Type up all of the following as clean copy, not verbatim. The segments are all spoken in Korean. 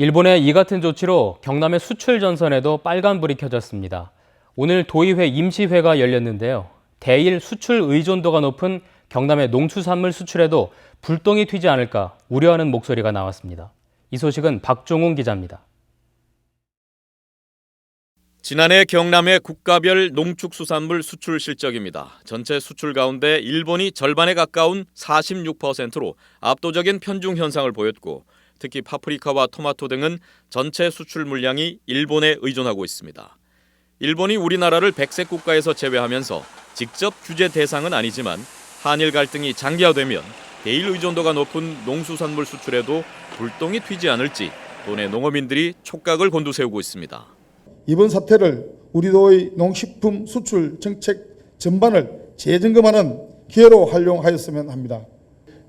일본의 이 같은 조치로 경남의 수출 전선에도 빨간불이 켜졌습니다. 오늘 도의회 임시회가 열렸는데요. 대일 수출 의존도가 높은 경남의 농수산물 수출에도 불똥이 튀지 않을까 우려하는 목소리가 나왔습니다. 이 소식은 박종훈 기자입니다. 지난해 경남의 국가별 농축수산물 수출 실적입니다. 전체 수출 가운데 일본이 절반에 가까운 46%로 압도적인 편중 현상을 보였고, 특히 파프리카와 토마토 등은 전체 수출 물량이 일본에 의존하고 있습니다. 일본이 우리나라를 백색 국가에서 제외하면서 직접 규제 대상은 아니지만 한일 갈등이 장기화되면 대일 의존도가 높은 농수산물 수출에도 불똥이 튀지 않을지 도내 농어민들이 촉각을 곤두세우고 있습니다. 이번 사태를 우리도의 농식품 수출 정책 전반을 재점검하는 기회로 활용하였으면 합니다.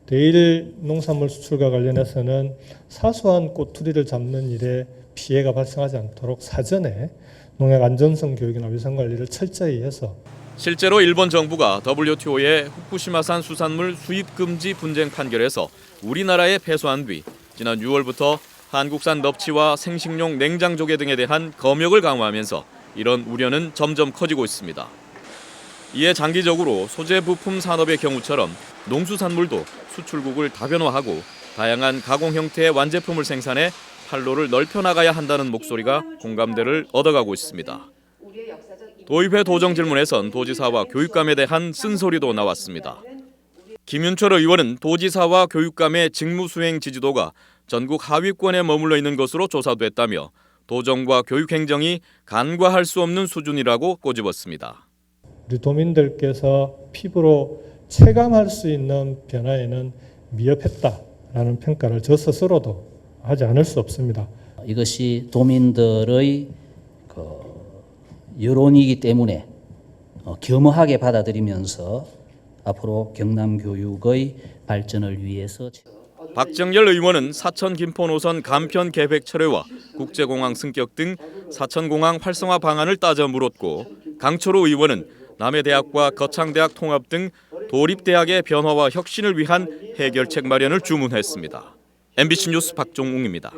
대일 농산물 수출과 관련해서는 사소한 꼬투리를 잡는 일에 피해가 발생하지 않도록 사전에 농약 안전성 교육이나 위생 관리를 철저히 해서 실제로 일본 정부가 WTO의 후쿠시마산 수산물 수입 금지 분쟁 판결에서 우리나라에 패소한 뒤 지난 6월부터 한국산 넙치와 생식용 냉장 조개 등에 대한 검역을 강화하면서 이런 우려는 점점 커지고 있습니다. 이에 장기적으로 소재 부품 산업의 경우처럼 농수산물도 수출국을 다변화하고 다양한 가공 형태의 완제품을 생산해 판로를 넓혀 나가야 한다는 목소리가 공감대를 얻어가고 있습니다. 도의회 도정 질문에선 도지사와 교육감에 대한 쓴소리도 나왔습니다. 김윤철 의원은 도지사와 교육감의 직무 수행 지지도가 전국 하위권에 머물러 있는 것으로 조사됐다며 도정과 교육행정이 간과할 수 없는 수준이라고 꼬집었습니다. 우리 도민들께서 피부로 체감할 수 있는 변화에는 미흡했다라는 평가를 저 스스로도 하지 않을 수 없습니다. 이것이 도민들의 여론이기 때문에 겸허하게 받아들이면서 앞으로 경남 교육의 발전을 위해서 박정열 의원은 사천 김포 노선 간편 계획 철회와 국제공항 승격 등 사천공항 활성화 방안을 따져 물었고, 강철호 의원은 남해대학과 거창대학 통합 등 도립대학의 변화와 혁신을 위한 해결책 마련을 주문했습니다. MBC 뉴스 박종웅입니다.